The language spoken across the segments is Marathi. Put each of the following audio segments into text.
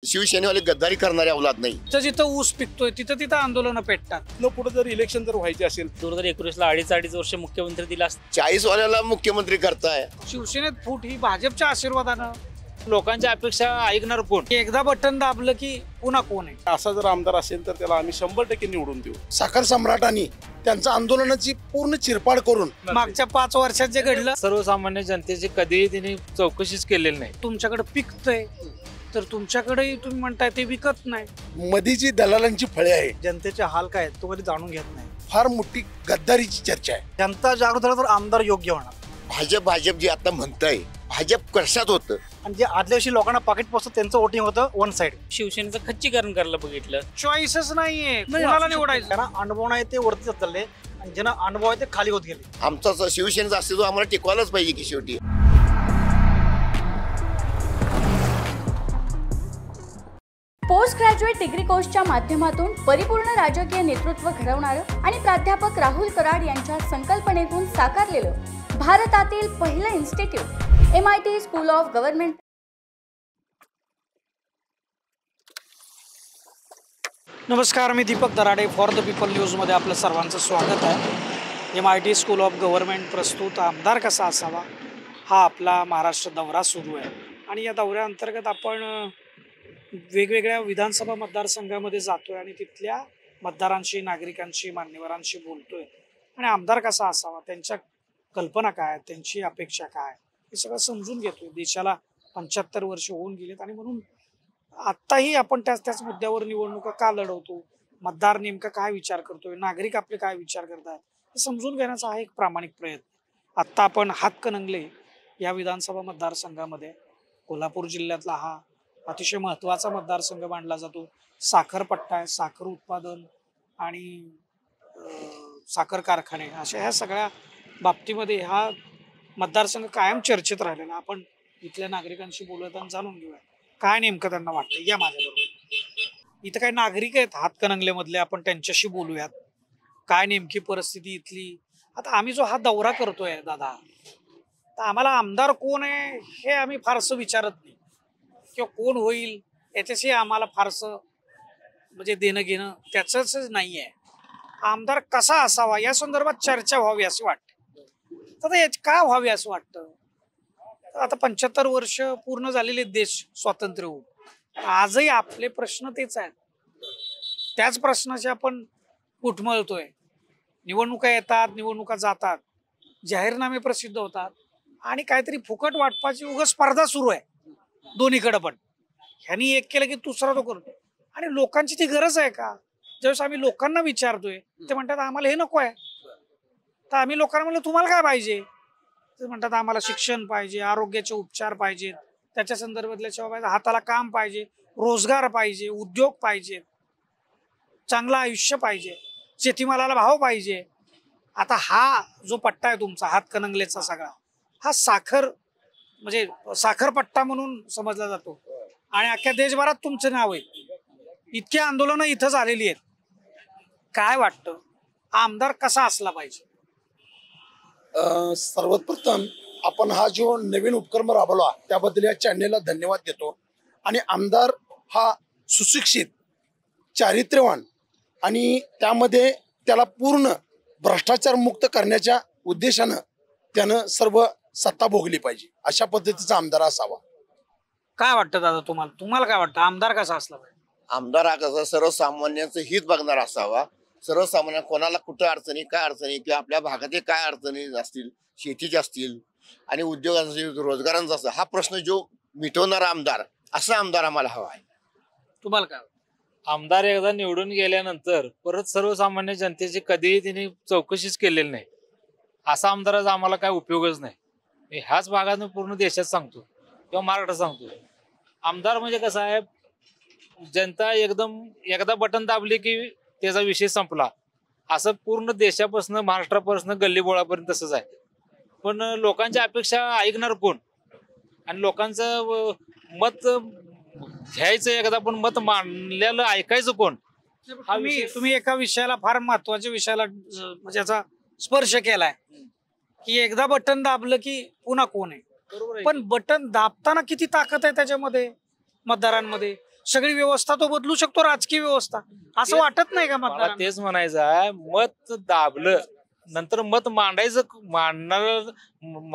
शिवसेनेवाले गद्दारी करणारे अवलाद नाही. जिथं ऊस पिकतोय तिथं तिथं आंदोलन पेटतात. पुढे जर इलेक्शन जर व्हायचे असेल 2019ला अडीच वर्ष मुख्यमंत्री दिला. 40 वाल्याला मुख्यमंत्री करताय. शिवसेनेत फूट ही भाजपच्या आशीर्वादानं. लोकांच्या अपेक्षा ऐकणार कोण? एकदा बटन दाबलं की पुन्हा कोण आहे. असा जर आमदार असेल तर त्याला आम्ही 100% निवडून देऊ. साखर सम्राटांनी त्यांच्या आंदोलनाची पूर्ण चिरपाड करून मागच्या 5 वर्षात जे घडलं, सर्वसामान्य जनतेची कधीही तिने चौकशीच केलेली नाही. तुमच्याकडे पिकतंय तर तुमच्याकडेही तुम्ही म्हणताय ते विकत नाही. मधी जी दलालांची फळे आहे, जनतेचे हाल काय आहेत तो कधी जाणून घेत नाही. फार मोठी गद्दारीची चर्चा आहे. जनता जागृत झाला तर आमदार योग्य होणार. भाजप जे आता म्हणताय, भाजप कशात होतं आणि जे आदल्या दिवशी लोकांना पाकिट पोचतं त्यांचं वोटिंग होतं वन साइड. शिवसेनेचं खच्चीकरण करायला बघितलं. चॉईसच नाहीये, कोणाला निवडायचं. त्यांना अनुभव नाही ते वरती जात चालले आणि ज्यांना अनुभव आहे ते खाली होत गेले. आमचा शिवसेनेचा अस्तित्व आम्हाला टिकवायलाच पाहिजे की शेवटी. पोस्ट ग्रॅज्युएट डिग्री कोर्सच्या माध्यमातून परिपूर्ण राजकीय नेतृत्व घडवणारं आणि प्राध्यापक राहुल कराड यांच्या संकल्पनेतून साकारलेलं भारतातील पहिलं institute MIT school of government. नमस्कार, मी Deepak Darade. For the people न्यूजमध्ये आपलं सर्वांचं स्वागत आहे. MIT स्कूल ऑफ गव्हर्नमेंट प्रस्तुत आमदार कसा असावा हा आपला महाराष्ट्र दौरा सुरू आहे. आणि या दौऱ्याअंतर्गत आपण वेगवेगळ्या विधानसभा मतदारसंघामध्ये जातोय आणि तिथल्या मतदारांशी, नागरिकांशी, मान्यवरांशी बोलतोय आणि आमदार कसा असावा, त्यांच्या कल्पना काय, त्यांची अपेक्षा काय, हे सगळं समजून घेतोय. देशाला 75 वर्ष होऊन गेलेत आणि म्हणून आत्ताही आपण त्याच मुद्द्यावर निवडणुका का लढवतो, मतदार नेमका काय विचार करतोय, नागरिक आपले काय विचार करतात हे समजून घेण्याचा हा एक प्रामाणिक प्रयत्न. आत्ता आपण हातकणंगले या विधानसभा मतदारसंघामध्ये, कोल्हापूर जिल्ह्यातला हा अतिशय महत्त्वाचा मतदारसंघ मानला जातो. साखर पट्टा आहे, साखर उत्पादन आणि साखर कारखाने अशा ह्या सगळ्या बाबतीमध्ये हा मतदारसंघ कायम चर्चेत राहिलेला. आपण इथल्या नागरिकांशी बोलत आणि जाणून घेऊया काय नेमकं त्यांना वाटतं. या माझ्याबरोबर इथं काही नागरिक आहेत हातकणंगलेमधले, आपण त्यांच्याशी बोलूयात. काय नेमकी परिस्थिती इथली. आता आम्ही जो हा दौरा करतोय दादा, तर आम्हाला आमदार कोण आहे हे आम्ही फारसं विचारत नाही किंवा कोण होईल याच्याशी आम्हाला फारसं म्हणजे देणं घेणं त्याचंच नाही आहे. आमदार कसा असावा या संदर्भात चर्चा व्हावी असं वाटतं. तर याची का व्हावी असं वाटतं. आता 75 वर्ष पूर्ण झालेले देश स्वातंत्र्य होऊन, आजही आपले प्रश्न तेच आहेत. त्याच प्रश्नाचे आपण उठमळतोय. निवडणुका येतात, निवडणुका जातात, जाहीरनामे प्रसिद्ध होतात आणि काहीतरी फुकट वाटपाची उगाच स्पर्धा सुरू आहे दोन्हीकडे. पण ह्यांनी एक केलं की दुसरा तो करतो. आणि लोकांची ती गरज आहे का. ज्यावेळेस आम्ही लोकांना विचारतोय ते म्हणतात आम्हाला हे नको आहे. तर आम्ही लोकांना म्हणलं तुम्हाला काय पाहिजे. ते म्हणतात आम्हाला शिक्षण पाहिजे, आरोग्याचे उपचार पाहिजेत, त्याच्या संदर्भातल्या सेवा पाहिजे, हाताला काम पाहिजे, रोजगार पाहिजे, उद्योग पाहिजे, चांगलं आयुष्य पाहिजे, शेतीमालाला भाव पाहिजे. आता हा जो पट्टा आहे तुमचा हातकणंगलेचा सगळा, हा साखर म्हणजे साखर पट्टा म्हणून समजला जातो आणि अख्ख्या देशभरात तुमचं नाव आहे. इतकी आंदोलनं इथं झालेली आहेत. काय वाटतं आमदार कसा असला पाहिजे. सर्वप्रथम आपण हा जो नवीन उपक्रम राबवला त्याबद्दल या चॅनेलला धन्यवाद देतो. आणि आमदार हा सुशिक्षित, चारित्र्यवान आणि त्यामध्ये त्याला पूर्ण भ्रष्टाचार मुक्त करण्याच्या उद्देशानं त्यानं सर्व सत्ता भोगली पाहिजे, अशा पद्धतीचा आमदार असावा. काय वाटतं दादा तुम्हाला काय वाटतं आमदार कसा असला पाहिजे. आमदार हा कसा सर्वसामान्यांचं हित बघणार असावा. सर्वसामान्य कोणाला कुठं अडचणी, काय अडचणी किंवा आपल्या भागातील काय अडचणी असतील, शेतीच्या असतील आणि उद्योगांचा, रोजगारांचा असतील, हा प्रश्न जो मिटवणारा आमदार, असा आमदार आम्हाला हवा आहे. तुम्हाला काय. आमदार एकदा निवडून गेल्यानंतर परत सर्वसामान्य जनतेची कधीही तिने चौकशीच केलेली नाही. असा आमदाराचा आम्हाला काय उपयोगच नाही. मी ह्याच भागात पूर्ण देशात सांगतो किंवा महाराष्ट्रात सांगतो. आमदार म्हणजे कसं आहे, जनता एकदा बटन दाबली की त्याचा विषय संपला. असं पूर्ण देशापासून, महाराष्ट्रापासून गल्लीबोळापर्यंत तसंच आहे. पण लोकांच्या अपेक्षा ऐकणार कोण आणि लोकांचं मत घ्यायचं एकदा, पण मत मानलेलं ऐकायचं कोण. तुम्ही एका विषयाला, फार महत्वाच्या विषयाला म्हणजे याचा स्पर्श केलाय की एकदा बटन दाबलं की पुन्हा कोण आहे. पण बटन दाबताना किती ताकद आहे त्याच्यामध्ये, मतदारांमध्ये. सगळी व्यवस्था तो बदलू शकतो, राजकीय व्यवस्था, असं वाटत नाही का मला मतदारांना? तेच म्हणायचं आहे, मत दाबलं नंतर मत मांडायचं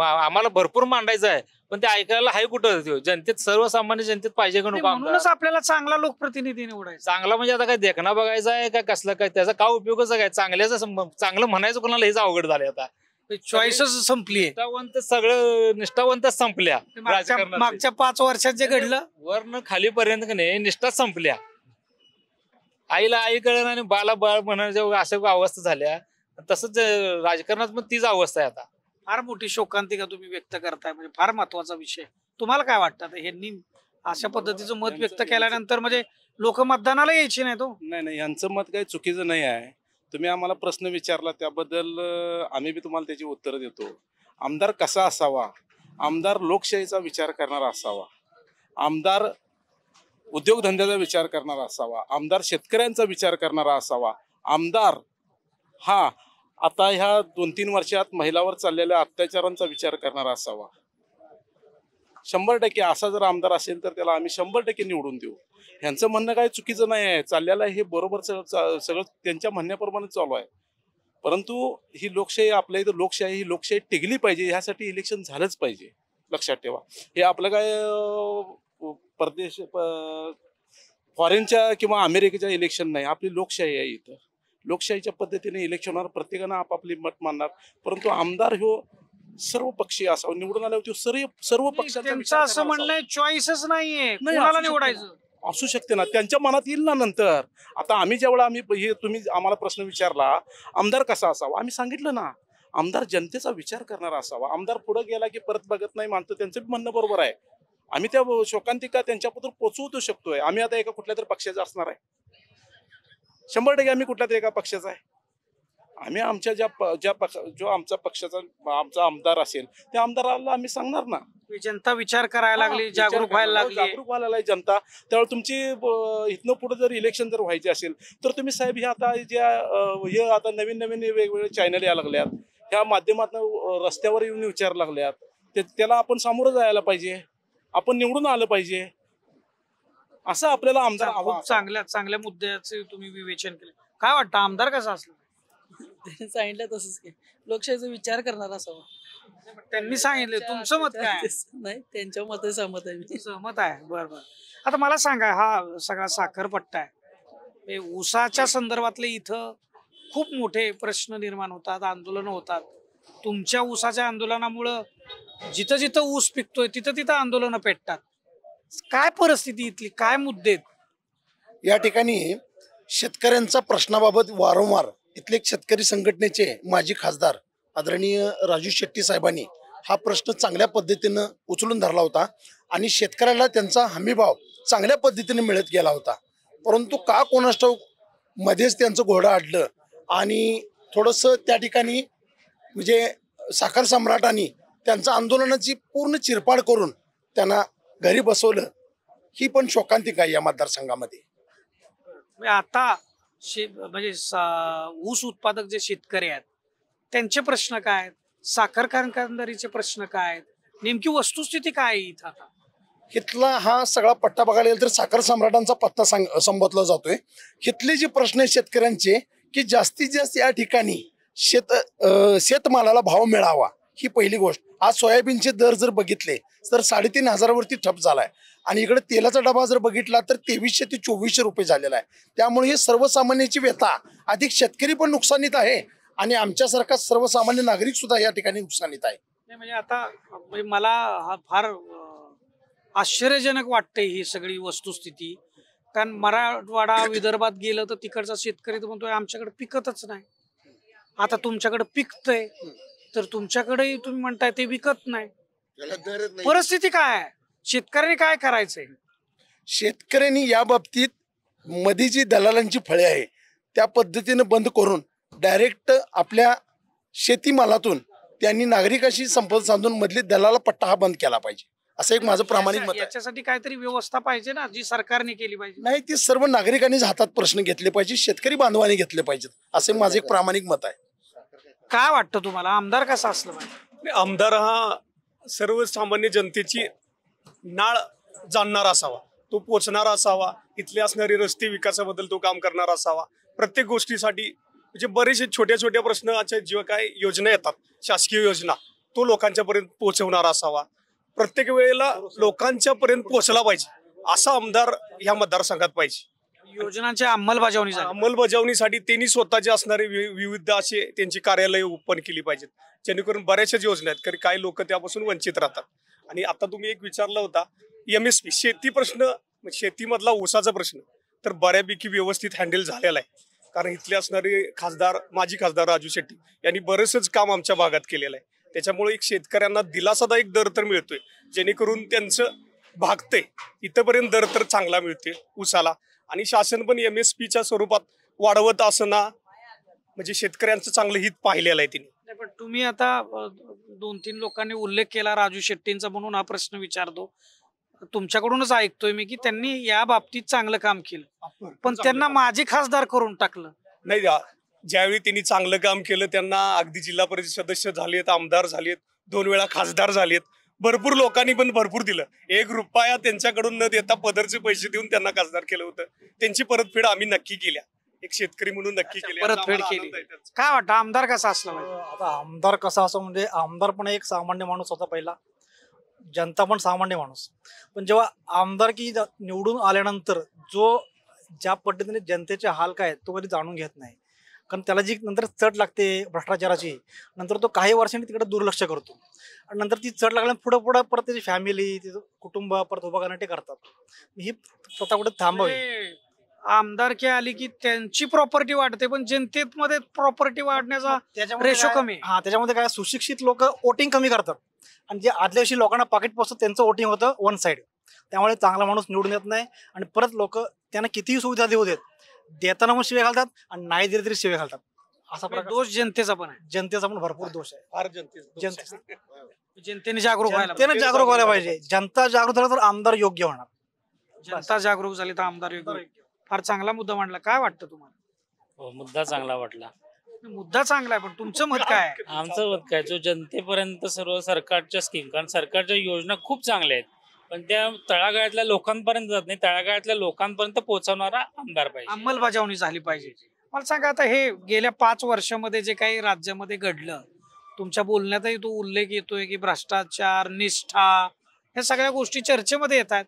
आम्हाला भरपूर मांडायचं आहे, पण ते ऐकायला आहे कुठं जनतेत, सर्वसामान्य जनतेत पाहिजे का नको आमदार? म्हणूनच आपल्याला चांगला लोकप्रतिनिधी निवडायचा. चांगला म्हणजे आता काय देखणा बघायचा आहे का कसला काय, त्याचा काय उपयोगच आहे? काय चांगलं म्हणायचं कोणाला हेच अवघड झालंय आता. चॉईसच संपली. निष्ठावंत सगळं निष्ठावंतच संपल्या राजकारणात. मागच्या 5 वर्षात जे घडलं, वरनं खालीपर्यंत का नाही निष्ठाच संपल्या. आईला आई कळण आणि बाला बाळ म्हणायच्या अशा अवस्था झाल्या. तसंच राजकारणात पण तीच अवस्था आहे आता. फार मोठी शोकांतिका तुम्ही व्यक्त करताय, म्हणजे फार महत्वाचा विषय. तुम्हाला काय वाटतं आता ह्यांनी अशा पद्धतीचं मत व्यक्त केल्यानंतर म्हणजे लोक मतदानाला यायची नाही? तो नाही, यांचं मत काही चुकीचं नाही आहे. तुम्ही आम्हाला प्रश्न विचारला त्याबद्दल आम्ही बी तुम्हाला त्याची उत्तर देतो. आमदार कसा असावा? आमदार लोकशाहीचा विचार करणारा असावा, आमदार उद्योगधंद्याचा विचार करणारा असावा, आमदार शेतकऱ्यांचा विचार करणारा असावा, आमदार हा आता ह्या 2-3 वर्षात महिलावर चाललेल्या अत्याचारांचा विचार करणारा असावा. 100% असा जर आमदार असेल तर त्याला आम्ही 100% निवडून देऊ. ह्यांचं म्हणणं काही चुकीचं नाही आहे, चाललेलं आहे हे बरोबर, सगळं त्यांच्या म्हणण्याप्रमाणे चालू आहे. परंतु ही लोकशाही, आपल्या इथं लोकशाही, ही लोकशाही टिकली पाहिजे, ह्यासाठी इलेक्शन झालंच पाहिजे. लक्षात ठेवा, हे आपलं काय परदेश फॉरेनच्या किंवा अमेरिकेच्या इलेक्शन नाही, आपली लोकशाही आहे. इथं लोकशाहीच्या पद्धतीने इलेक्शन होणार, प्रत्येकानं आपापली मत मानणार. परंतु आमदार ह्यो सर्व पक्षीय असावं, निवडून आल्यावर सर्व पक्षांचा असं म्हणणं चॉईसच नाहीये, कोणाला निवडायचं असू शकते ना, त्यांच्या मनात येईल ना नंतर. आता आम्ही जेवढा तुम्ही आम्हाला प्रश्न विचारला आमदार कसा असावा, आम्ही सांगितलं ना, आमदार जनतेचा विचार करणारा असावा. आमदार पुढे गेला की परत बघत नाही मानतो, त्यांचं म्हणणं बरोबर आहे. आम्ही त्या शोकांतिका त्यांच्याबद्दल पोचवू शकतोय. आम्ही आता एका कुठल्या तरी पक्षाचा असणार आहे, 100% आम्ही कुठल्या तरी एका पक्षाचा आहे. आम्ही आमच्या जो आमचा पक्षाचा आमचा आमदार असेल त्या आमदाराला आम्ही सांगणार ना. जनता विचार करायला लागली, जागरूक व्हायला लागली जनता. त्यावेळी तुमची इथनं पुढे जर इलेक्शन जर व्हायचे असेल तर तुम्ही साहेब हे आता नवीन वेगवेगळे चॅनल यायला लागल्यात, ह्या माध्यमातून रस्त्यावर येऊन विचार लागल्यात, त्याला आपण सामोरं जायला पाहिजे, आपण निवडून आलं पाहिजे. असं आपल्याला आमदार चांगल्या मुद्द्याचे तुम्ही विवेचन केले. काय वाटतं आमदार कसा असला? त्यांनी सांगितलं तसंच की लोकशाहीचा विचार करणारा असावा. त्यांनी सांगितलं, तुमचं मत काय? नाही, त्यांच्या मते सहमत आहे मी. सहमत आहे, बरोबर. आता मला सांगा, हा सगळा साखरपट्टा आहे, ऊसाच्या संदर्भातले इथं खूप मोठे प्रश्न निर्माण होतात, आंदोलन होतात. तुमच्या ऊसाच्या आंदोलनामुळं जिथं जिथं ऊस पिकतोय तिथं तिथं आंदोलनं पेटतात. काय परिस्थिती इथली, काय मुद्दे? या ठिकाणी शेतकऱ्यांच्या प्रश्नाबाबत वारंवार इथले शेतकरी संघटनेचे माजी खासदार आदरणीय राजू शेट्टी साहेबांनी हा प्रश्न चांगल्या पद्धतीनं उचलून धरला होता आणि शेतकऱ्याला त्यांचा हमीभाव चांगल्या पद्धतीने मिळत गेला होता. परंतु का कोणास ठाऊक मध्येच त्यांचं घोडं अडलं आणि थोडंसं त्या ठिकाणी म्हणजे साखर सम्राटांनी त्यांच्या आंदोलनाची पूर्ण चिरपाड करून त्यांना घरी बसवलं. ही पण शोकांतिका आहे या मतदारसंघामध्ये. आता म्हणजे ऊस उत्पादक जे शेतकरी आहेत त्यांचे प्रश्न काय आहेत, साखर कारखानदारीचे प्रश्न काय आहेत, नेमकी वस्तुस्थिती काय आहे इथं? आता इथला हा सगळा पट्टा बघायला गेला तर साखर सम्राटांचा पत्ता संबोधला जातोय. इथले जे प्रश्न आहेत शेतकऱ्यांचे की जास्तीत जास्त या ठिकाणी शेतमालाला भाव मिळावा, ही पहिली गोष्ट. आज सोयाबीनचे दर जर बघितले तर 3,500 वरती ठप झालाय आणि इकडे तेलाचा डबा जर बघितला तर 2300 ते 2400 रुपये झालेला आहे. त्यामुळे हे सर्वसामान्याची व्यथा, अधिक शेतकरी पण नुकसानीत आहे आणि आमच्यासारखा सर्वसामान्य नागरिक सुद्धा या ठिकाणी नुकसानीत आहे. म्हणजे आता मला हा फार आश्चर्यजनक वाटते ही सगळी वस्तुस्थिती. कारण मराठवाडा विदर्भात गेलं तर तिकडचा शेतकरी तर म्हणतोय आमच्याकडे पिकतच नाही. आता तुमच्याकडे पिकतंय तर तुमच्याकडे तुम्ही म्हणताय ते विकत नाही. परिस्थिती काय आहे? शेतकऱ्यांनी काय करायचंय? शेतकऱ्यांनी या बाबतीत मध्ये जी दलालांची फळे आहे त्या पद्धतीने बंद करून डायरेक्ट आपल्या शेतीमालातून त्यांनी नागरिकाशी संपर्क साधून मधली दलाला पट्टा हा बंद केला पाहिजे, असं एक माझं प्रामाणिक मत आहे. याच्यासाठी काहीतरी व्यवस्था पाहिजे ना, जी सरकारने केली पाहिजे. नाही, ती सर्व नागरिकांनीच हातात प्रश्न घेतले पाहिजे, शेतकरी बांधवांनी घेतले पाहिजेत, असे माझं एक प्रामाणिक मत आहे. काय वाटतं तुम्हाला आमदार कसा असलं पाहिजे? आमदार हा सर्वसामान्य जनतेची नाळ जाणणारा असावा, तो पोचणारा असावा, इथले असणारे रस्ते विकासाबद्दल तो काम करणारा असावा. प्रत्येक गोष्टीसाठी म्हणजे बरेचसे छोट्या छोट्या प्रश्नाच्या जे काय योजना येतात शासकीय योजना तो लोकांच्या पर्यंत पोहोचवणारा असावा. प्रत्येक वेळेला लोकांच्या पर्यंत पोहोचला पाहिजे असा आमदार ह्या मतदारसंघात पाहिजे. योजनांच्या अंमलबजावणीसाठी त्यांनी स्वतःचे असणारे विविध असे त्यांची कार्यालय ओपन केली पाहिजेत जेणेकरून बऱ्याचशाच योजना आहेत कारण काही लोक त्यापासून वंचित राहतात. आणि आता तुम्ही एक विचारला होता MSP शेती प्रश्न शेतीमधला ऊसाचा प्रश्न तर बऱ्यापैकी व्यवस्थित हँडल झालेला आहे कारण इथले असणारे माजी खासदार राजू शेट्टी यांनी बरेचसंच काम आमच्या भागात केलेलं आहे. त्याच्यामुळे एक शेतकऱ्यांना दिलासादायक दर तर मिळतोय जेणेकरून त्यांचं भागतंय इथंपर्यंत दर तर चांगला मिळतोय ऊसाला. आणि शासन पण MSPच्या स्वरूपात वाढवत असताना म्हणजे शेतकऱ्यांचं चांगलं हित पाहिलेलं आहे त्यांनी. पण तुम्ही आता 2-3 लोकांनी उल्लेख केला राजू शेट्टींचा म्हणून हा प्रश्न विचारतो. तुमच्याकडूनच ऐकतोय मी की त्यांनी या बाबतीत चांगलं काम केलं पण त्यांना माजी खासदार करून टाकलं. नाही ज्यावेळी त्यांनी चांगलं काम केलं त्यांना अगदी जिल्हा परिषद सदस्य झालेत आमदार झालेत 2 वेळा खासदार झालेत भरपूर लोकांनी पण भरपूर दिलं. 1 रुपया त्यांच्याकडून न देता पदरचे पैसे देऊन त्यांना खासदार केलं होतं. त्यांची परतफेड आम्ही नक्की केल्या एक शेतकरी म्हणून नक्की केली परतफेड केली. काय वाटतं आमदार कसा असला पाहिजे? आता आमदार कसा असं म्हणजे आमदार पण एक सामान्य माणूस होता पहिला जनता पण सामान्य माणूस पण जेव्हा आमदारकी निवडून आल्यानंतर ज्या पद्धतीने जनतेचे हाल काय तो कधी जाणून घेत नाही कारण त्याला जी नंतर चढ लागते भ्रष्टाचाराची नंतर तो काही वर्षांनी तिकडे दुर्लक्ष करतो आणि नंतर ती चढ लागल्यानंतर पुढे पुढे परत त्याची फॅमिली तिचं कुटुंब परत उभा करण्यासाठी करतात. ही स्वतः कुठे थांबावी. आमदारकी आली की त्यांची प्रॉपर्टी वाढते पण जनतेमध्ये प्रॉपर्टी वाढण्याचा रेशो कमी. त्याच्यामध्ये काय सुशिक्षित लोक वोटिंग कमी करतात आणि जे आदल्या दिवशी लोकांना पाकिट पोचतं त्यांचं वोटिंग होतं 1 साइड. त्यामुळे चांगला माणूस निवडून येत नाही आणि परत लोक त्यांना कितीही सुविधा देऊ देताना पण शिवे घालतात आणि नाही दिले तरी शिवे घालतात. असा प्रकार दोष जनतेचा पण आहे. जनतेचा पण भरपूर दोष आहे. फार जनतेने जागरूक व्हायला पाहिजे. जनता जागरूक झाला तर आमदार योग्य होणार. जनता जागरूक झाली तर आमदार योग्य. फार चांगला मुद्दा मांडला. काय वाटतं तुम्हाला? मुद्दा चांगला वाटला. मुद्दा चांगला आहे पण तुमचं मत काय? आमचं मत काय जो जनतेपर्यंत सर्व सरकारच्या स्कीम कारण सरकारच्या योजना खूप चांगल्या आहेत पण त्या तळागाळातल्या लोकांपर्यंत जात नाही. तळागाळातल्या लोकांपर्यंत पोहोचवणारा आमदार पाहिजे. अंमलबजावणी झाली पाहिजे. मला सांगा आता हे गेल्या 5 वर्षामध्ये जे काही राज्यामध्ये घडलं तुमच्या बोलण्यातही तो उल्लेख येतोय की भ्रष्टाचार निष्ठा ह्या सगळ्या गोष्टी चर्चेमध्ये येत आहेत.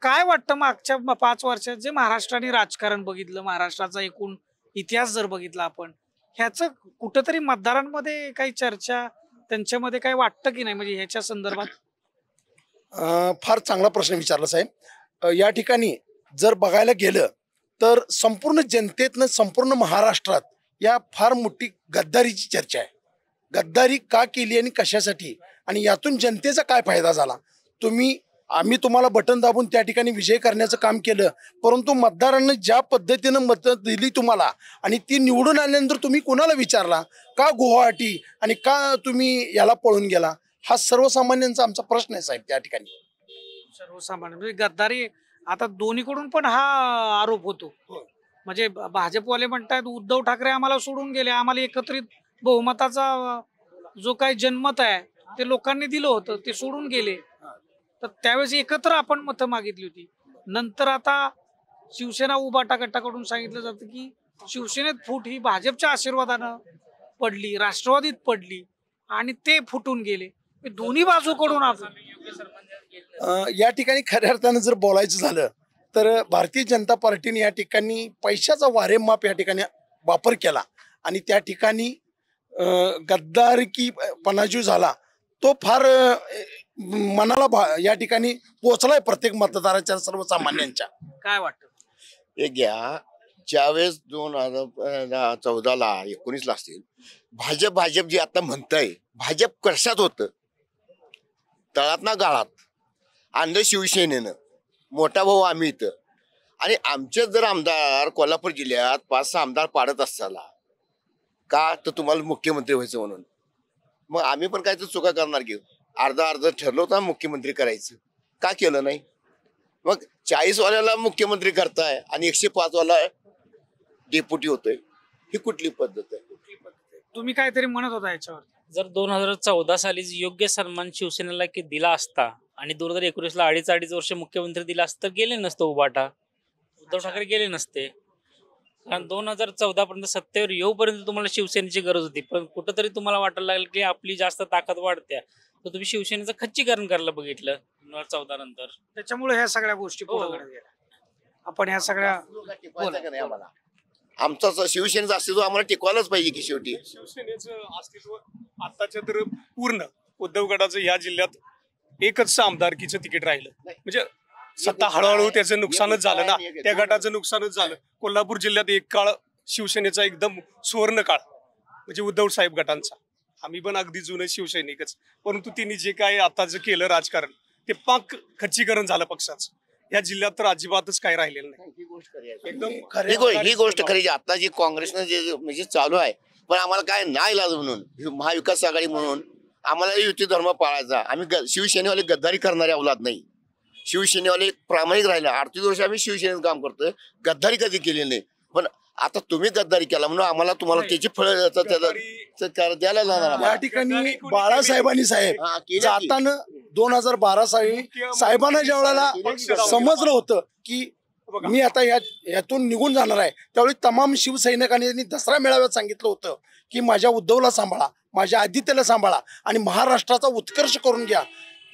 काय वाटतं मागच्या 5 वर्षात जे महाराष्ट्राने राजकारण बघितलं महाराष्ट्राचा एकूण इतिहास जर बघितला आपण ह्याचं कुठंतरी मतदारांमध्ये काही चर्चा त्यांच्यामध्ये काय वाटतं की नाही म्हणजे ह्याच्या संदर्भात? फार चांगला प्रश्न विचारला साहेब. या ठिकाणी जर बघायला गेलं तर संपूर्ण जनतेतनं संपूर्ण महाराष्ट्रात या फार मोठी गद्दारीची चर्चा आहे. गद्दारी का केली आणि कशासाठी आणि यातून जनतेचा काय फायदा झाला. आम्ही तुम्हाला बटन दाबून त्या ठिकाणी विजय करण्याचं काम केलं परंतु मतदारांनी ज्या पद्धतीनं मतं दिली तुम्हाला आणि ती निवडून आल्यानंतर तुम्ही कोणाला विचारला का गुवाहाटी आणि का तुम्ही याला पळून गेला हा सर्वसामान्यांचा आमचा प्रश्न आहे साहेब. त्या ठिकाणी सर्वसामान्य म्हणजे गद्दारी आता दोन्हीकडून पण हा आरोप होतो. म्हणजे भाजपवाले म्हणतात उद्धव ठाकरे आम्हाला सोडून गेले आम्हाला एकत्रित बहुमताचा जो काही जनमत आहे ते लोकांनी दिलं होतं ते सोडून गेले तर त्यावेळेस एकत्र आपण मतं मागितली होती. नंतर आता शिवसेना उभाटा गटाकडून सांगितलं जातं की शिवसेनेत फूट ही भाजपच्या आशीर्वादानं पडली राष्ट्रवादीत पडली आणि ते फुटून गेले. दोन्ही बाजूकडून या ठिकाणी खऱ्या अर्थानं जर बोलायचं झालं तर भारतीय जनता पार्टीने या ठिकाणी पैशाचा वारेमाप या ठिकाणी वापर केला आणि त्या ठिकाणी गद्दारकीपणा जो झाला तो फार मनाला या ठिकाणी पोहोचलाय प्रत्येक मतदाराच्या सर्वसामान्यांच्या. काय वाटतं? एक घ्या ज्यावेळेस 2014ला 19ला असतील भाजप जे आता म्हणताय भाजप कशात होतं तळात ना गाळात आणलं शिवसेनेनं मोठा भाऊ आम्ही इथं आणि आमचे जर आमदार कोल्हापूर जिल्ह्यात 5-6 आमदार पाडत असताना का तर तुम्हाला मुख्यमंत्री व्हायचं म्हणून मग आम्ही पण काय तर चुका करणार घेऊ अर्ध ठरलं होतं मुख्यमंत्री करायचं का केलं नाही. मग 40 वाल्याला मुख्यमंत्री करताय आणि 105 वाला डेप्युटी होतोय ही कुठली पद्धत आहे? तुम्ही काहीतरी म्हणत होता याच्यावर. जर 2014 साली योग्य सन्मान शिवसेनेला दिला असता आणि 2019ला 2.5 वर्ष मुख्यमंत्री दिला असता तर गेले नसतं उभाटा. उद्धव ठाकरे गेले नसते. कारण 2014 पर्यंत सत्तेवर येऊपर्यंत तुम्हाला शिवसेनेची गरज होती, पण कुठंतरी तुम्हाला वाटायला लागलं की आपली जास्त ताकद वाढते, तर तुम्ही शिवसेनेचं खच्चीकरण करायला बघितलं 2014 नंतर. त्याच्यामुळे ह्या सगळ्या गोष्टी पुढे घडत गेल्या. आपण ह्या सगळ्या टिकवायचं का नाही आम्हाला? आमचं शिवसेनेचं अस्तित्व आम्हाला टिकवायलाच पाहिजे की शेवटी. शिवसेनेचं अस्तित्व आताच्या तर पूर्ण उद्धव गटाचं या जिल्ह्यात एकच आमदारकीचं तिकीट राहिलं. म्हणजे सत्ता हळूहळू त्याचं नुकसानच झालं ना, त्या गटाचं नुकसानच झालं. कोल्हापूर जिल्ह्यात एक काळ शिवसेनेचा एकदम सुवर्ण काळ म्हणजे उद्धव साहेब गटांचा. आम्ही पण अगदी जुने शिवसैनिकच, परंतु त्यांनी जे काय आता जे केलं राजकारण ते पाक खच्चीकरण झालं पक्षाचं. या जिल्ह्यात तर अजिबातच काय राहिलेलं नाही. ही गोष्ट खरी. आता जी काँग्रेसनं जे म्हणजे चालू आहे, पण आम्हाला काय नाही इलाज म्हणून महाविकास आघाडी म्हणून आम्हाला युती धर्म पाळायचा. आम्ही शिवसेनेवाले गद्दारी करणारे अवलाद नाही. शिवसेनेवाले प्रामाणिक राहिले. 38 वर्ष आम्ही शिवसेनेचं काम करतोय, गद्दारी कधी केली नाही. पण आता तुम्ही गद्दारी केला म्हणून आम्हाला तुम्हाला त्याची फळं द्यायला जाणार. या ठिकाणी बाळासाहेबांनी साहेब जाताना 2012 साली साहेबांना ज्या वेळेला समजलं होतं की मी आता यातून निघून जाणार आहे, त्यावेळी तमाम शिवसैनिकांनी दसरा मेळाव्यात सांगितलं होतं की माझ्या उद्धवला सांभाळा, माझ्या आदित्यला सांभाळा आणि महाराष्ट्राचा उत्कर्ष करून घ्या.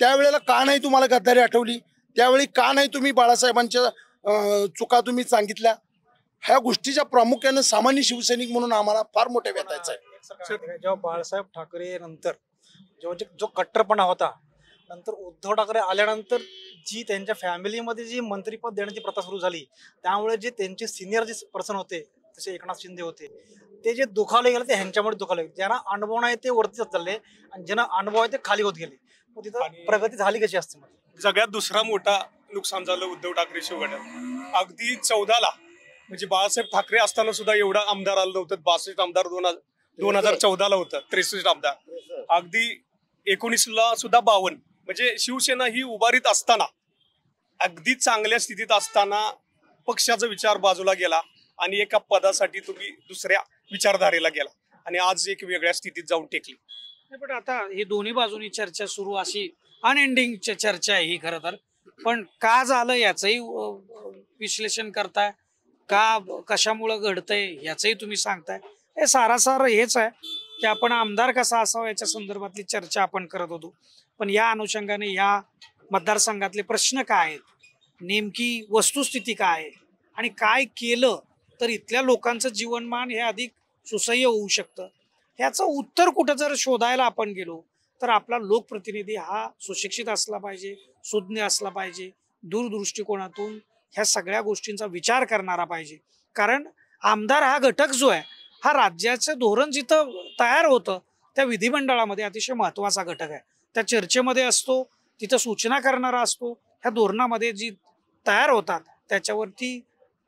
त्यावेळेला का नाही तुम्हाला गद्दारी आठवली? त्यावेळी का नाही तुम्ही बाळासाहेबांच्या चुका तुम्ही सांगितल्या? ह्या गोष्टीच्या प्रामुख्याने सामान्य शिवसैनिक म्हणून आम्हाला फार मोठे वेतायचं आहे. जेव्हा बाळासाहेब ठाकरे नंतर जेव्हा जो कट्टरपणा होता, नंतर उद्धव ठाकरे आल्यानंतर जी त्यांच्या फॅमिलीमध्ये जी मंत्रीपद देण्याची प्रथा सुरू झाली, त्यामुळे जे त्यांचे सिनियर जे पर्सन होते जसे एकनाथ शिंदे होते, ते जे दुखावले गेले ते ह्यांच्यामुळे दुखावले. ज्यांना अनुभव नाही ते वरती चालले आणि ज्यांना अनुभव आहे ते खाली होत गेले. मग तिथं प्रगती झाली कशी असते? सगळ्यात दुसरा मोठा नुकसान झालं उद्धव ठाकरे शिवगटात. अगदी 14ला म्हणजे बाळासाहेब ठाकरे असताना सुद्धा एवढा आमदार आलं नव्हतं. 62 आमदार 2014ला होतं, 63 आमदार. अगदी 19ला सुद्धा 52. म्हणजे शिवसेना ही उभारीत असताना, अगदी चांगल्या स्थितीत असताना पक्षाचा विचार बाजूला गेला आणि एका पदासाठी तुम्ही दुसऱ्या विचारधारेला गेला आणि आज एक वेगळ्या स्थितीत जाऊन टेकली. पण आता ही दोन्ही बाजूनी चर्चा सुरू, अशी अनएंडिंग चर्चा आहे ही खरं तर. पण का झालं याचंही विश्लेषण करताय का, कशामुळं घडतंय याचंही तुम्ही सांगताय. हे सारासार हेच आहे की आपण आमदार कसा असावा याच्या संदर्भातली चर्चा आपण करत होतो. पण या अनुषंगाने या मतदारसंघातले प्रश्न काय आहेत, नेमकी वस्तुस्थिती काय आहे आणि काय केलं तर इथल्या लोकांचं जीवनमान हे अधिक सुसह्य होऊ शकतं, ह्याचं उत्तर कुठं जर शोधायला आपण गेलो तर आपला लोकप्रतिनिधी हा सुशिक्षित असला पाहिजे, सुज्ञ असला पाहिजे, दूरदृष्टिकोनातून ह्या सगळ्या गोष्टींचा विचार करणारा पाहिजे. कारण आमदार हा घटक जो आहे हा राज्याचं धोरण जिथं तयार होतं त्या विधिमंडळामध्ये अतिशय महत्त्वाचा घटक आहे. त्या चर्चेमध्ये असतो, तिथं सूचना करणारा असतो. ह्या धोरणामध्ये जी तयार होतात त्याच्यावरती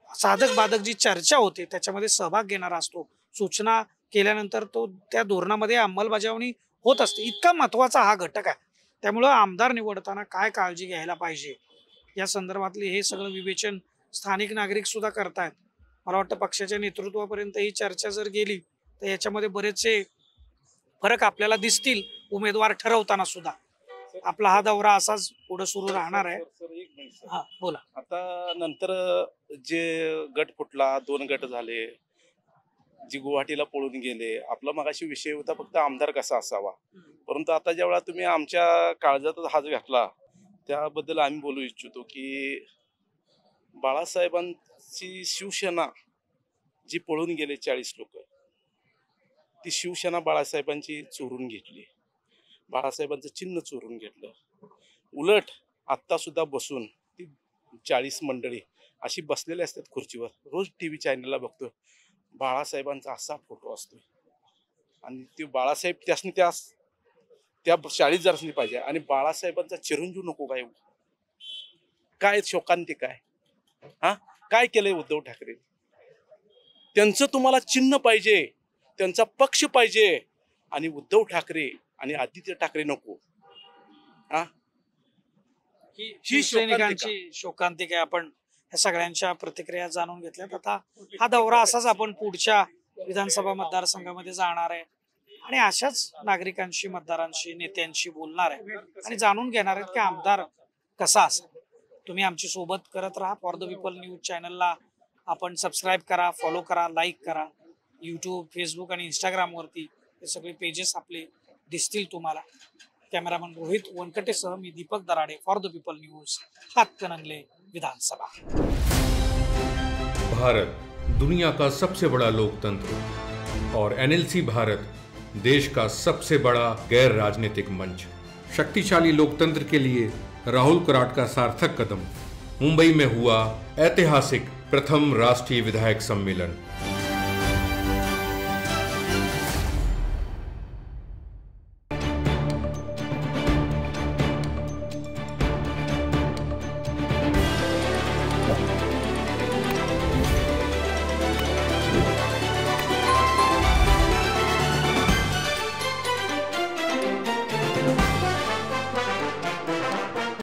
साधक बाधक जी चर्चा होते त्याच्यामध्ये सहभाग घेणारा असतो. सूचना केल्यानंतर तो त्या धोरणामध्ये अंमलबजावणी होत असते. इतका महत्त्वाचा हा घटक आहे. त्यामुळं आमदार निवडताना काय काळजी घ्यायला पाहिजे या संदर्भातले हे सगळं विवेचन स्थानिक नागरिक सुद्धा करतायत. मला वाटतं पक्षाच्या नेतृत्वापर्यंत ही चर्चा जर गेली तर याच्यामध्ये बरेचसे फरक आपल्याला दिसतील उमेदवार ठरवताना सुद्धा. आपला हा दौरा असाच पुढे सुरू राहणार आहे. हा बोला. आता नंतर जे गट फुटला, 2 गट झाले, जी गुवाहाटीला पळून गेले. आपला मगाशी विषय होता फक्त आमदार कसा असावा, परंतु आता ज्यावेळा तुम्ही आमच्या काळजात हात घातला त्याबद्दल आम्ही बोलू इच्छितो की बाळासाहेबांची शिवसेना जी पळून गेले 40 लोक, ती शिवसेना बाळासाहेबांची चोरून घेतली, बाळासाहेबांचं चिन्ह चोरून घेतलं. उलट आत्ता सुद्धा बसून ती 40 मंडळी अशी बसलेली असतात खुर्चीवर. रोज TV चॅनलला बघतो बाळासाहेबांचा असा फोटो असतो आणि ते बाळासाहेब त्यासनी त्या 40 जणांनी पाहिजे आणि बाळासाहेबांचा चिरंजीव नको काय? काय शोकांतिक आहे हा? काय केलंय उद्धव ठाकरे? त्यांचं तुम्हाला चिन्ह पाहिजे, त्यांचा पक्ष पाहिजे आणि उद्धव ठाकरे आणि आदित्य ठाकरे नको. हा ही सैनिकांची शोकांतिक आहे. आपण ह्या सगळ्यांच्या प्रतिक्रिया जाणून घेतल्यात. आता हा दौरा असाच आपण पुढच्या विधानसभा मतदारसंघामध्ये जाणार आहे आणि अशाच नागरिकांशी, मतदारांशी, नेत्यांशी बोलणार आहे आणि जाणून घेणार आहेत की आमदार कसा असेल. तुम्ही आमची सोबत करत राहा. फॉर द पीपल न्यूज चॅनलला आपण सबस्क्राईब करा, फॉलो करा, लाईक करा. यूट्यूब, फेसबुक आणि इंस्टाग्रामवरती हे सगळे पेजेस आपले दिसतील तुम्हाला. कॅमेरामन रोहित वनकटेसह मी Deepak Darade, for the people news, Hatkanangale विधानसभा. भारत दुनिया का सबसे बड़ा लोकतंत्र और NLC भारत देश का सबसे बड़ा गैर राजनीतिक मंच. शक्तिशाली लोकतंत्र के लिए राहुल कराट का सार्थक कदम. मुंबई में हुआ ऐतिहासिक प्रथम राष्ट्रीय विधायक सम्मेलन.